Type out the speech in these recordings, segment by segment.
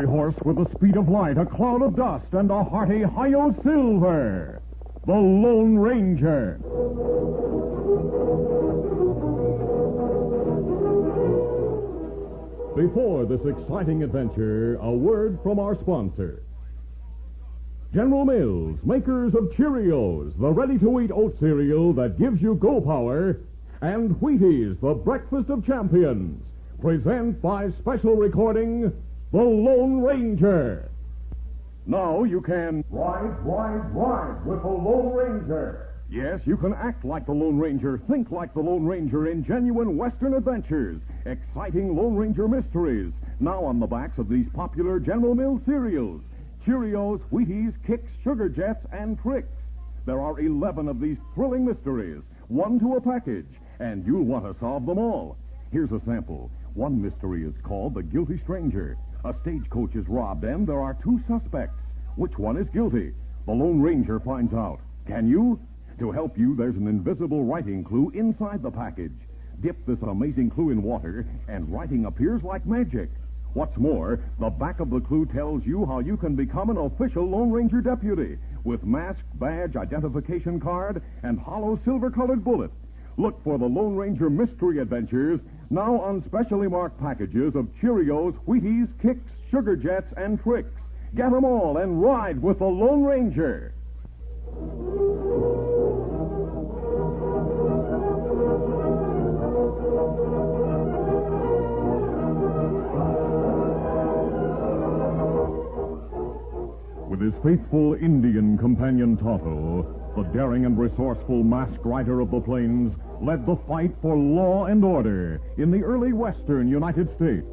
fiery horse with the speed of light, a cloud of dust, and a hearty hi-yo silver. The Lone Ranger. Before this exciting adventure, a word from our sponsor. General Mills, makers of Cheerios, the ready-to-eat oat cereal that gives you go power, and Wheaties, the breakfast of champions, present by special recording, The Lone Ranger. Now you can ride with the Lone Ranger. Yes, you can act like the Lone Ranger, think like the Lone Ranger in genuine Western adventures, exciting Lone Ranger mysteries, now on the backs of these popular General Mills cereals, Cheerios, Wheaties, Kicks, Sugar Jets, and Tricks. There are 11 of these thrilling mysteries, one to a package, and you'll want to solve them all. Here's a sample. One mystery is called The Guilty Stranger. A stagecoach is robbed, and there are two suspects. Which one is guilty? The Lone Ranger finds out. Can you? To help you, there's an invisible writing clue inside the package. Dip this amazing clue in water, and writing appears like magic. What's more, the back of the clue tells you how you can become an official Lone Ranger deputy with mask, badge, identification card, and hollow silver-colored bullet. Look for the Lone Ranger Mystery Adventures now on specially marked packages of Cheerios, Wheaties, Kicks, Sugar Jets, and Tricks. Get them all and ride with the Lone Ranger. With his faithful Indian companion Tonto, the daring and resourceful masked rider of the plains led the fight for law and order in the early western United States.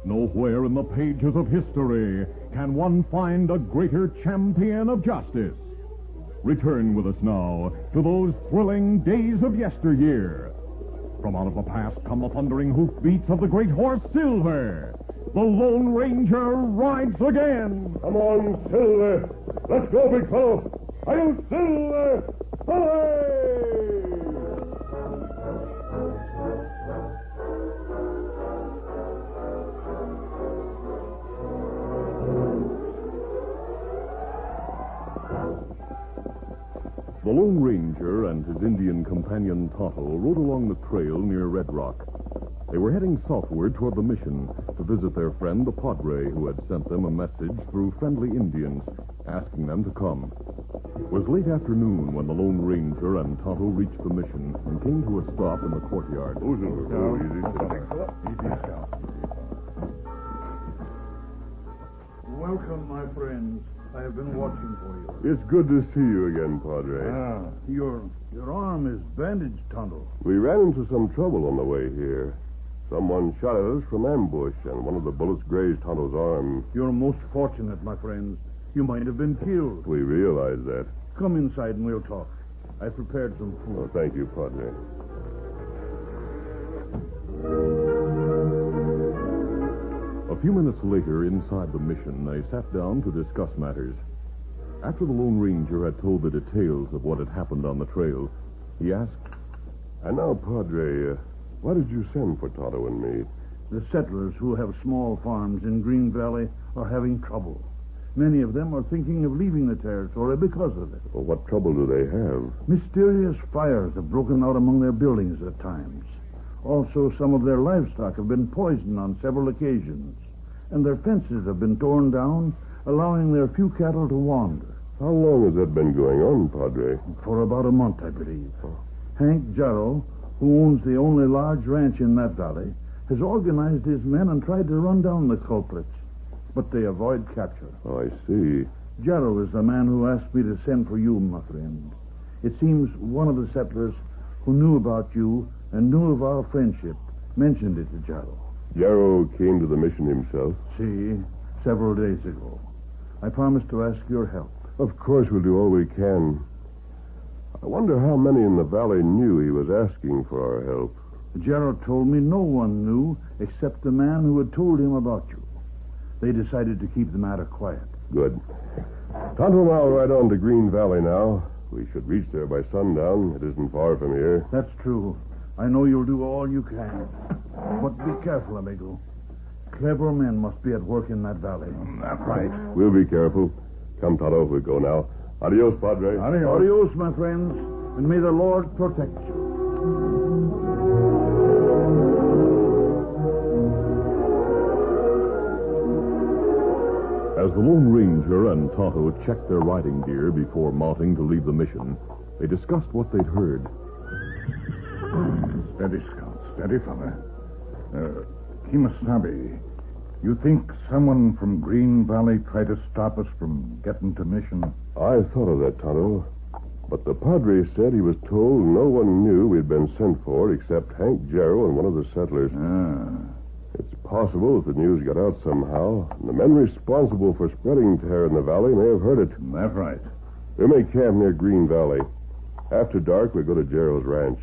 Nowhere in the pages of history can one find a greater champion of justice. Return with us now to those thrilling days of yesteryear. From out of the past come the thundering hoofbeats of the great horse Silver. The Lone Ranger rides again. Come on, Silver. Let's go, big fellow. I'll Silver. Hooray! The Lone Ranger and his Indian companion Tonto rode along the trail near Red Rock. They were heading southward toward the mission to visit their friend, the Padre, who had sent them a message through friendly Indians asking them to come. It was late afternoon when the Lone Ranger and Tonto reached the mission and came to a stop in the courtyard. Welcome, my friends. I have been watching for you. It's good to see you again, Padre. Your arm is bandaged, Tonto. We ran into some trouble on the way here. Someone shot at us from ambush, and one of the bullets grazed Tonto's arm. You're most fortunate, my friends. You might have been killed. We realize that. Come inside and we'll talk. I prepared some food. Oh, thank you, Padre. A few minutes later, inside the mission, they sat down to discuss matters. After the Lone Ranger had told the details of what had happened on the trail, he asked, And now, Padre, why did you send for Tonto and me? The settlers who have small farms in Green Valley are having trouble. Many of them are thinking of leaving the territory because of it. Well, what trouble do they have? Mysterious fires have broken out among their buildings at times. Also, some of their livestock have been poisoned on several occasions, and their fences have been torn down, allowing their few cattle to wander. How long has that been going on, Padre? For about a month, I believe. Hank Jarrow, who owns the only large ranch in that valley, has organized his men and tried to run down the culprits, but they avoid capture. Oh, I see. Jarrow is the man who asked me to send for you, my friend. It seems one of the settlers who knew about you and knew of our friendship mentioned it to Jarrow. Jarrow came to the mission himself? See, several days ago. I promised to ask your help. Of course we'll do all we can. I wonder how many in the valley knew he was asking for our help. Jarrow told me no one knew except the man who had told him about you. They decided to keep the matter quiet. Good. Tonto and I'll ride on to Green Valley now. We should reach there by sundown. It isn't far from here. That's true. I know you'll do all you can. But be careful, amigo. clever men must be at work in that valley. That's right. We'll be careful. Come, Tonto, we go now. Adios, Padre. Adios, my friends, and may the Lord protect you. As the Lone Ranger and Tonto checked their riding gear before mounting to leave the mission, they discussed what they'd heard. Steady, Scout. Steady, fella. Kimasabi, you think someone from Green Valley tried to stop us from getting to mission? I thought of that, Tonto. But the Padre said he was told no one knew we'd been sent for except Hank Jarrow and one of the settlers. It's possible that the news got out somehow, and the men responsible for spreading terror in the valley may have heard it. That's right. We may camp near Green Valley. After dark, we go to Jarrow's ranch.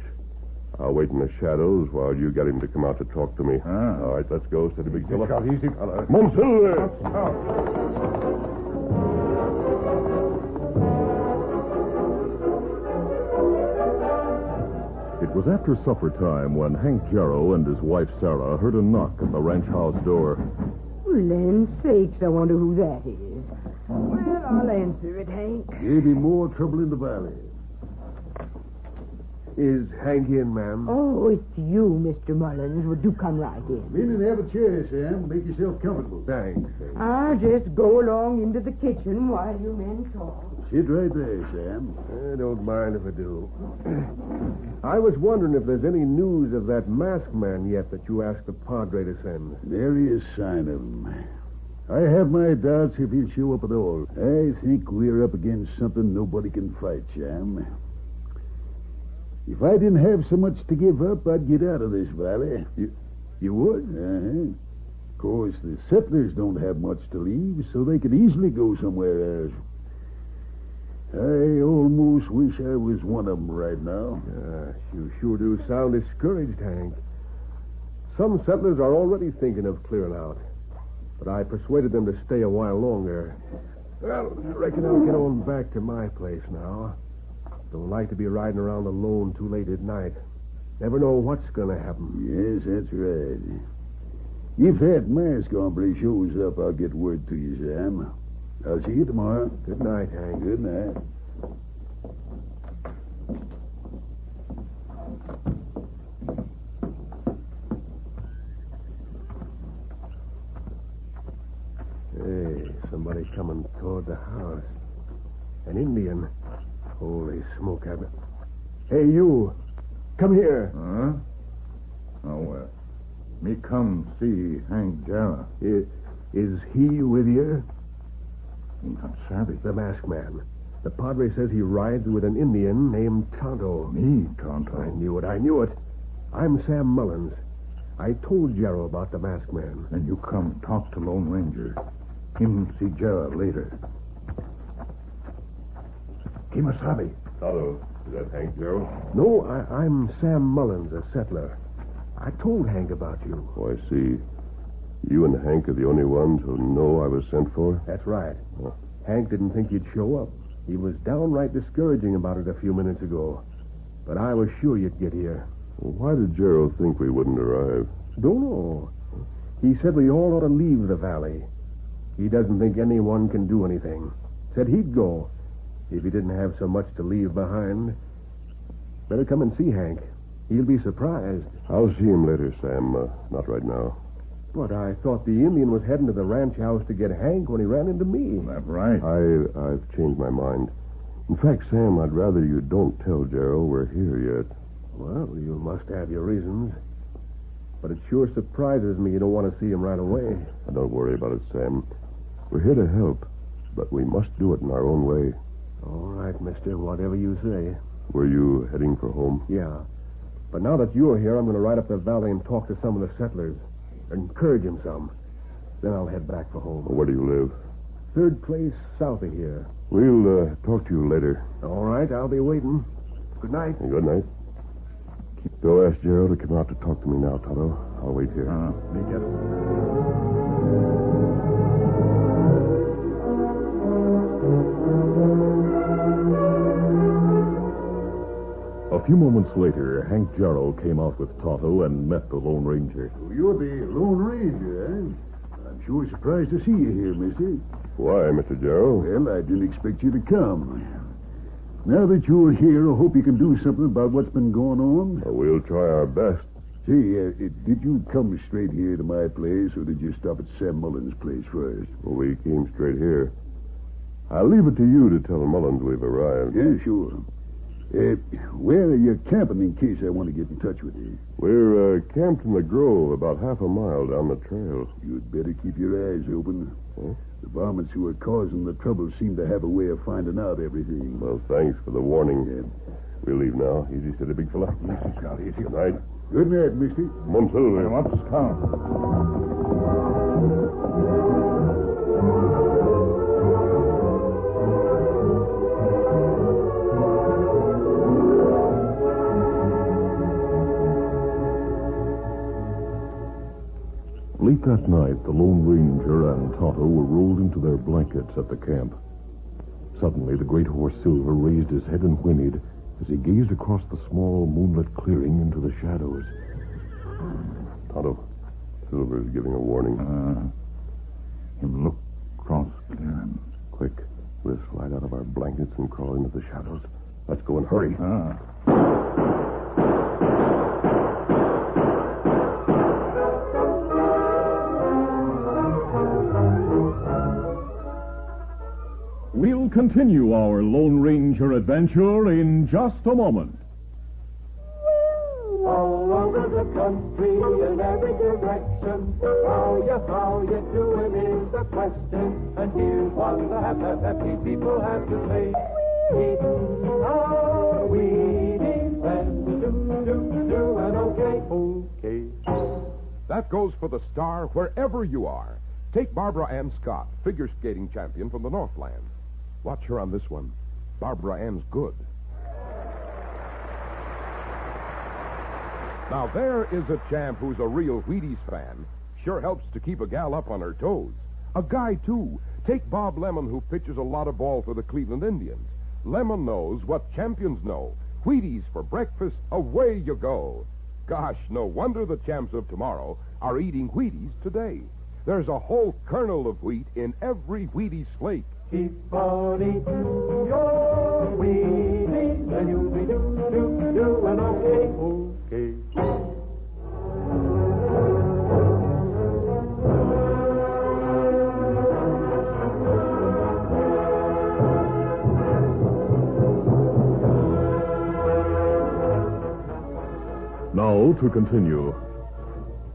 I'll wait in the shadows while you get him to come out to talk to me. All right, let's go. Steady, big fella. Scout, easy, fella. Monsieur! It was after supper time when Hank Jarrow and his wife Sarah heard a knock at the ranch house door. For land's sakes, I wonder who that is. Well, I'll answer it, Hank. Maybe more trouble in the valley. Is Hank in, ma'am? Oh, it's you, Mr. Mullins. Well, do come right in. In and have a chair, Sam. Make yourself comfortable. Thanks. I'll just go along into the kitchen while you men talk. Sit right there, Sam. I don't mind if I do. I was wondering if there's any news of that masked man yet that you asked the Padre to send. Nary a sign of him. I have my doubts if he'll show up at all. I think we're up against something nobody can fight, Sam. If I didn't have so much to give up, I'd get out of this valley. You would? Uh-huh. Of course, the settlers don't have much to leave, so they could easily go somewhere else. I almost wish I was one of them right now. You sure do sound discouraged, Hank. Some settlers are already thinking of clearing out, but I persuaded them to stay a while longer. Well, I reckon I'll get on back to my place now. Don't like to be riding around alone too late at night. Never know what's going to happen. Yes, that's right. If that masked hombre shows up, I'll get word to you, Sam. I'll see you tomorrow. Good night, Hank. Good night. Hey, somebody coming toward the house. An Indian. Holy smoke, Abbott. Hey, you. Come here. Huh? Oh, me come see Hank Jarrow. Is he with you? Not savvy. The masked man. The Padre says he rides with an Indian named Tonto. Me, Tonto. I knew it. I'm Sam Mullins. I told Jarrow about the masked man. And you come talk to Lone Ranger. Him see Jarrow later. Kimasabi. Tonto, is that Hank Jarrow? No, I'm Sam Mullins, a settler. I told Hank about you. Oh, I see. You and Hank are the only ones who know I was sent for? That's right. Oh. Hank didn't think you'd show up. He was downright discouraging about it a few minutes ago. But I was sure you'd get here. Well, why did Jarrow think we wouldn't arrive? Don't know. He said we all ought to leave the valley. He doesn't think anyone can do anything. Said he'd go if he didn't have so much to leave behind. Better come and see Hank. He'll be surprised. I'll see him later, Sam. Not right now. But I thought the Indian was heading to the ranch house to get Hank when he ran into me. That's right. I've changed my mind. In fact, Sam, I'd rather you don't tell Jarrow we're here yet. Well, you must have your reasons. But it sure surprises me you don't want to see him right away. Don't worry about it, Sam. We're here to help, but we must do it in our own way. All right, mister, whatever you say. Were you heading for home? Yeah. But now that you're here, I'm going to ride up the valley and talk to some of the settlers. Encourage them some. Then I'll head back for home. Where do you live? Third place south of here. We'll talk to you later. All right, I'll be waiting. Good night. Good night. Go ask Jarrow to come out to talk to me now, Tonto. I'll wait here. Me get it. A few moments later, Hank Jarrow came out with Tonto and met the Lone Ranger. You're the Lone Ranger, eh? I'm sure surprised to see you here, mister. Why, Mr. Jarrow? Well, I didn't expect you to come. Now that you're here, I hope you can do something about what's been going on. Well, we'll try our best. Say, did you come straight here to my place, or did you stop at Sam Mullins' place first? Well, we came straight here. I'll leave it to you to tell Mullins we've arrived. Yeah, sure. Where are you camping in case I want to get in touch with you? We're camped in the grove about half a mile down the trail. You'd better keep your eyes open. Huh? The varmints who are causing the trouble seem to have a way of finding out everything. Well, thanks for the warning. Yeah. We'll leave now. Easy, steady, big fella. Easy, Scout, easy. Good night. Good night, mister. Come on, Silver. What's town? Late that night, the Lone Ranger and Tonto were rolled into their blankets at the camp. Suddenly, the great horse Silver raised his head and whinnied as he gazed across the small moonlit clearing into the shadows. Tonto, Silver's giving a warning. Him look cross clearing. Quick, we'll slide out of our blankets and crawl into the shadows. Let's go and hurry. We'll continue our Lone Ranger adventure in just a moment. All over the country in every direction. How you doing is the question. And here's what the happy people have to say. Eating our Wheaties and doing okay. That goes for the star wherever you are. Take Barbara Ann Scott, figure skating champion from the Northland. Watch her on this one. Barbara Ann's good. Now, there is a champ who's a real Wheaties fan. Sure helps to keep a gal up on her toes. A guy, too. Take Bob Lemon, who pitches a lot of ball for the Cleveland Indians. Lemon knows what champions know. Wheaties for breakfast, away you go. Gosh, no wonder the champs of tomorrow are eating Wheaties today. There's a whole kernel of wheat in every Wheaties flake. Keep on eating your Wheaties and you'll be doing okay. Now to continue.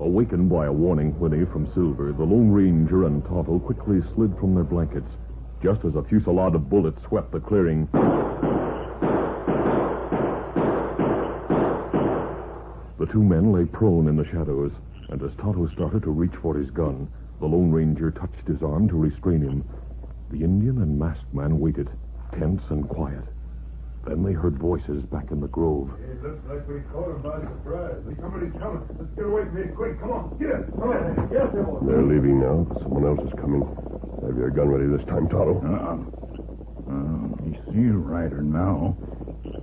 Awakened by a warning whinny from Silver, the Lone Ranger and Tonto quickly slid from their blankets, just as a fusillade of bullets swept the clearing. The two men lay prone in the shadows, and as Tonto started to reach for his gun, the Lone Ranger touched his arm to restrain him. The Indian and masked man waited, tense and quiet. Then they heard voices back in the grove. It looks like we caught him by surprise. Somebody's coming. Let's get away from here quick. Come on, get it. Come on. Yes, They're leaving now. Someone else is coming. Have your gun ready this time, Tonto. He sees Ryder now.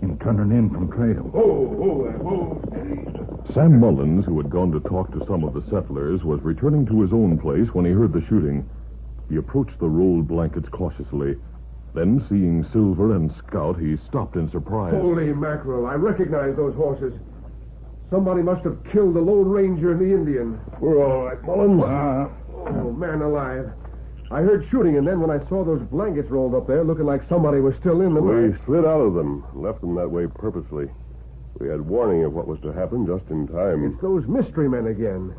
Him turning in from trail. Whoa, steady. Sam Mullins, who had gone to talk to some of the settlers, was returning to his own place when he heard the shooting. He approached the rolled blankets cautiously. Then, seeing Silver and Scout, he stopped in surprise. Holy mackerel, I recognize those horses. Somebody must have killed the Lone Ranger and the Indian. We're all right, Mullins. Oh, man alive. I heard shooting, and then when I saw those blankets rolled up there, looking like somebody was still in them... We slid out of them, left them that way purposely. We had warning of what was to happen just in time. It's those mystery men again.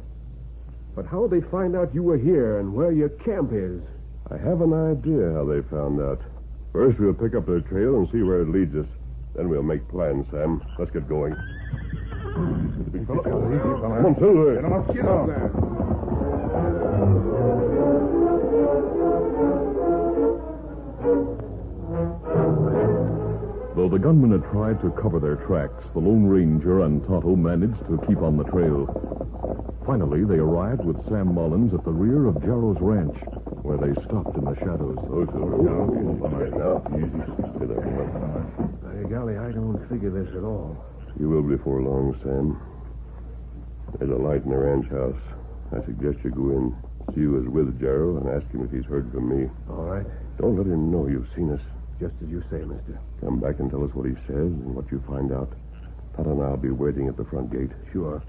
But how'd they find out you were here and where your camp is? I have an idea how they found out. First, we'll pick up their trail and see where it leads us. Then we'll make plans, Sam. Let's get going. Easy, fella. Come on, Silver. Get up there. Though the gunmen had tried to cover their tracks, the Lone Ranger and Tonto managed to keep on the trail. Finally, they arrived with Sam Mullins at the rear of Jarrow's ranch, where they stopped in the shadows. Oh, Silver. Now. Easy. Stay there, boy. By golly, I don't figure this at all. You will before long, Sam. There's a light in the ranch house. I suggest you go in, see who is with Gerald, and ask him if he's heard from me. All right. Don't let him know you've seen us. Just as you say, mister. Come back and tell us what he says and what you find out. Tonto and I'll be waiting at the front gate. Sure.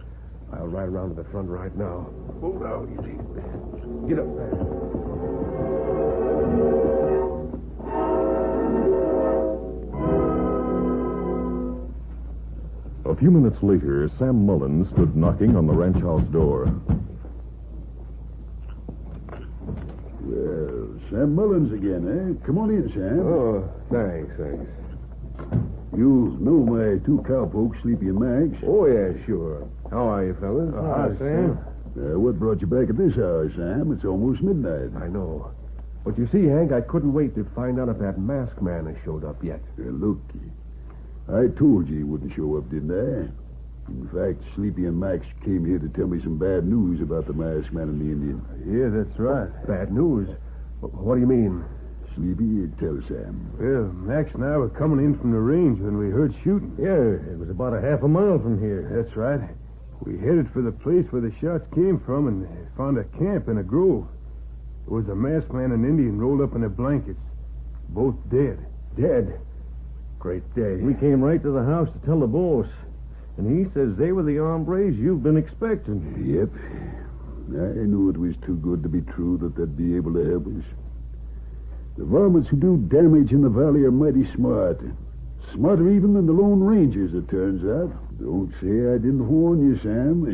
I'll ride around to the front right now. Hold out, easy. Get up there. A few minutes later, Sam Mullins stood knocking on the ranch house door. Well, Sam Mullins again, eh? Come on in, Sam. Oh, thanks. You know my two cowpokes, Sleepy and Max. Oh, yeah, sure. How are you, fellas? Hi, Sam. What brought you back at this hour, Sam? It's almost midnight. I know. But you see, Hank, I couldn't wait to find out if that masked man has showed up yet. Look, I told you he wouldn't show up, didn't I? In fact, Sleepy and Max came here to tell me some bad news about the masked man and the Indian. Yeah, that's right. Bad news? What do you mean? Sleepy, tell Sam. Well, Max and I were coming in from the range when we heard shooting. Yeah, it was about a half a mile from here. That's right. We headed for the place where the shots came from and found a camp in a grove. There was a masked man and Indian rolled up in their blankets. Both dead. Dead? Great day. We came right to the house to tell the boss. And he says they were the hombres you've been expecting. Yep. I knew it was too good to be true that they'd be able to help us. The varmints who do damage in the valley are mighty smart. Smarter even than the Lone Rangers, it turns out. Don't say I didn't warn you, Sam.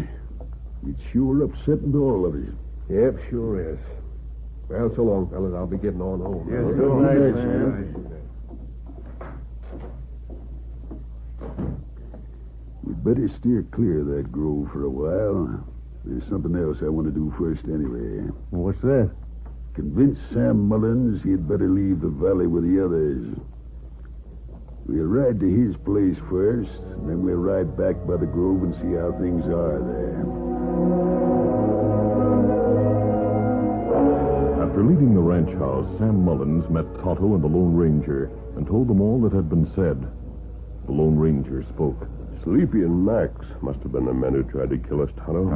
It's sure upsetting to all of us. Yep, sure is. Well, so long, fellas. I'll be getting on home. Yes, Good so night, nice, Sam. We'd better steer clear of that grove for a while. There's something else I want to do first anyway. What's that? Convince Sam Mullins he'd better leave the valley with the others. We'll ride to his place first, and then we'll ride back by the grove and see how things are there. After leaving the ranch house, Sam Mullins met Tonto and the Lone Ranger and told them all that had been said. The Lone Ranger spoke. Sleepy and Max must have been the men who tried to kill us, Tonto.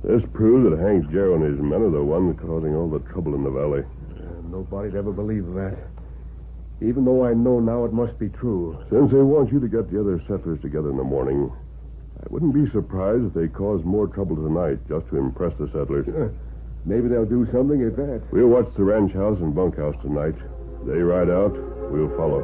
This proves that Hank Jarrow and his men are the ones causing all the trouble in the valley. Nobody'd ever believe that. Even though I know now it must be true. Since they want you to get the other settlers together in the morning, I wouldn't be surprised if they cause more trouble tonight just to impress the settlers. Maybe they'll do something at that. We'll watch the ranch house and bunkhouse tonight. They ride out, we'll follow.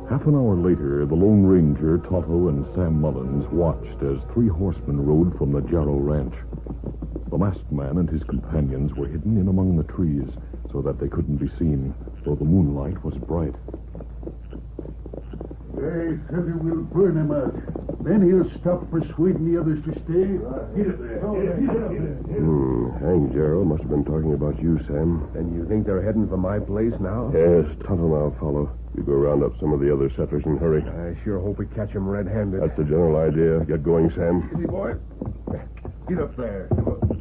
Half an hour later, the Lone Ranger, Tonto, and Sam Mullins watched as three horsemen rode from the Jarrow Ranch. The masked man and his companions were hidden in among the trees so that they couldn't be seen, though the moonlight was bright. They said we'll burn him out. Then he'll stop persuading the others to stay. Get up there. Hank Jarrow must have been talking about you, Sam. And you think they're heading for my place now? Yes, Tonto and I'll follow. You go round up some of the other settlers and hurry. I sure hope we catch them red-handed. That's the general idea. Get going, Sam. Easy, boy. Get up there.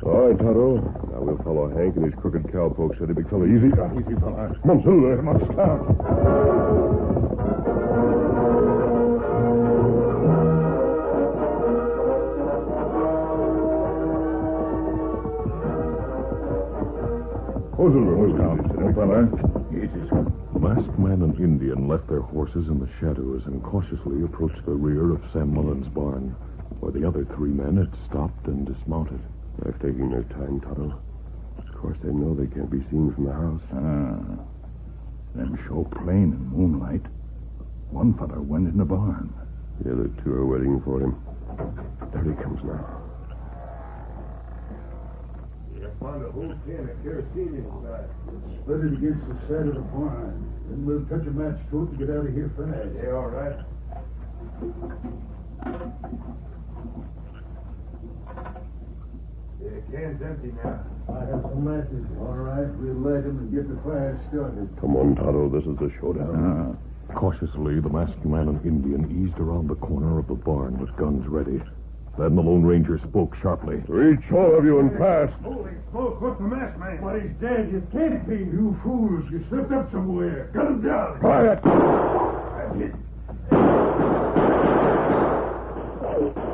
All right, Tonto. Now we'll follow Hank and his crooked cowpoke. Steady, big fella. Easy. Easy, fella. Come on, Silver. Come on, stop. Oh, Silver, who's down? Steady, fella. Easy, son. The masked man and Indian left their horses in the shadows and cautiously approached the rear of Sam Mullins' barn, where the other three men had stopped and dismounted. They're taking their time, Tonto. Of course, they know they can't be seen from the house. Them show plain in moonlight. One feller went in the barn. The other two are waiting for him. There he comes now. I found a whole can of kerosene inside. Spread it against the side of the barn. Then we'll touch a match to it and get out of here fast. Yeah, all right. The can's empty now. I have some matches. All right, we'll light them and get the fire started. Come on, Tonto. This is the showdown. Cautiously, the masked man and Indian eased around the corner of the barn with guns ready. Then the Lone Ranger spoke sharply. Reach, all of you, and fast. Holy smoke, what's the mess, man? Why, he's dead. You can't be. You fools. You slipped up somewhere. Cut him down. Quiet.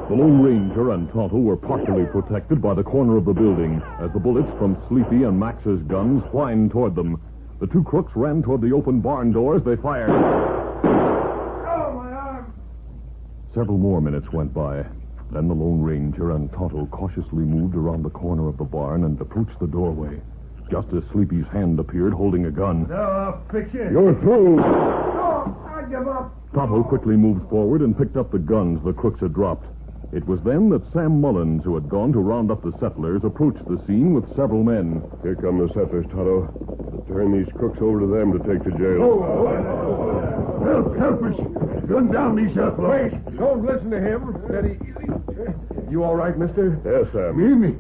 The Lone Ranger and Tonto were partially protected by the corner of the building as the bullets from Sleepy and Max's guns whined toward them. The two crooks ran toward the open barn doors. They fired. Oh, my arm. Several more minutes went by. Then the Lone Ranger and Tonto cautiously moved around the corner of the barn and approached the doorway. Just as Sleepy's hand appeared holding a gun. Now I'll fix you. You're through. No, I give up. Tonto quickly moved forward and picked up the guns the crooks had dropped. It was then that Sam Mullins, who had gone to round up the settlers, approached the scene with several men. Here come the settlers, Tonto. Turn these crooks over to them to take to jail. Help us. Gun down these outlaws. Wait, don't listen to him. Steady. You all right, mister? Yes, Sam. Me?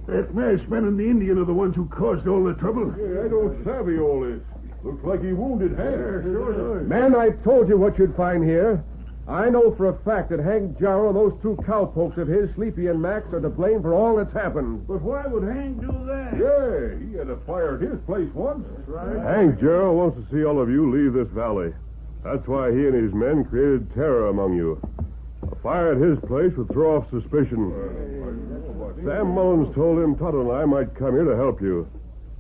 That masked man and the Indian are the ones who caused all the trouble. I don't savvy all this. Looks like he wounded Hank. Sure. Man, I told you what you'd find here. I know for a fact that Hank Jarrell and those two cowpokes of his, Sleepy and Max, are to blame for all that's happened. But why would Hank do that? Yeah, he had a fire at his place once. That's right. Hank Jarrell wants to see all of you leave this valley. That's why he and his men created terror among you. A fire at his place would throw off suspicion. Sam Mullins told him Tonto and I might come here to help you.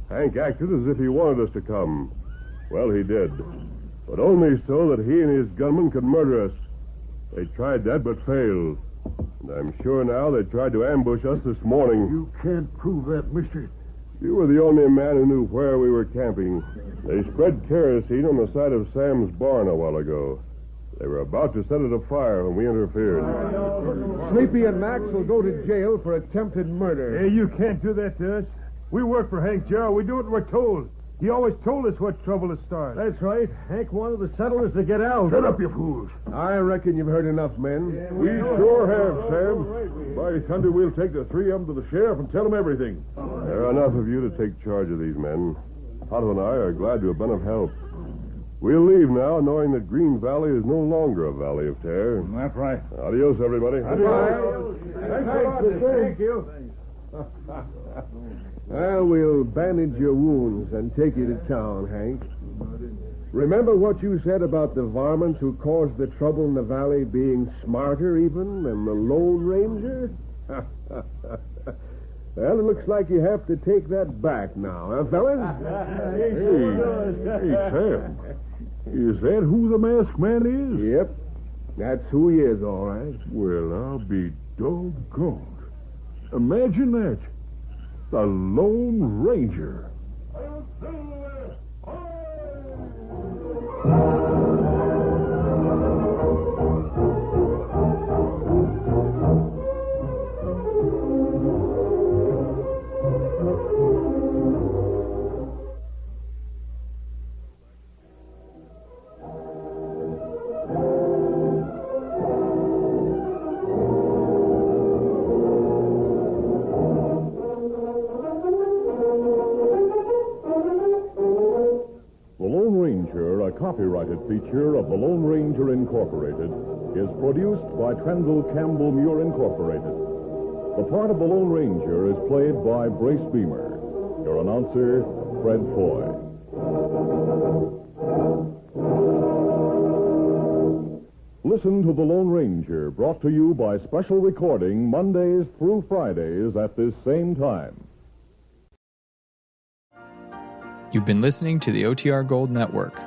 Hank acted as if he wanted us to come. Well, he did. But only so that he and his gunmen could murder us. They tried that, but failed. And I'm sure now they tried to ambush us this morning. You can't prove that, mister. You were the only man who knew where we were camping. They spread kerosene on the side of Sam's barn a while ago. They were about to set it afire when we interfered. Sleepy and Max will go to jail for attempted murder. Hey, you can't do that to us. We work for Hank Jarrell. We do what we're told. He always told us what trouble to start. That's right. Hank wanted the settlers to get out. Shut up, you fools. I reckon you've heard enough, men. We sure have, Sam. By thunder, we'll take the three of them to the sheriff and tell him everything. There are enough of you to take charge of these men. Tonto and I are glad to have been of help. We'll leave now, knowing that Green Valley is no longer a valley of terror. That's right. Adios, everybody. Thank you. Well, we'll bandage your wounds and take you to town, Hank. Remember what you said about the varmints who caused the trouble in the valley being smarter even than the Lone Ranger? Well, it looks like you have to take that back now, huh, fellas? Hey, Sam. Is that who the masked man is? Yep. That's who he is, all right. Well, I'll be doggone. Imagine that. The Lone Ranger. Copyrighted feature of the Lone Ranger Incorporated is produced by Trendle Campbell Muir Incorporated. The part of the Lone Ranger is played by Brace Beamer. Your announcer, Fred Foy. Listen to the Lone Ranger, brought to you by special recording Mondays through Fridays at this same time. You've been listening to the OTR Gold Network.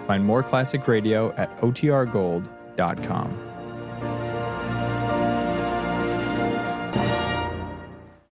Find more classic radio at otrgold.com.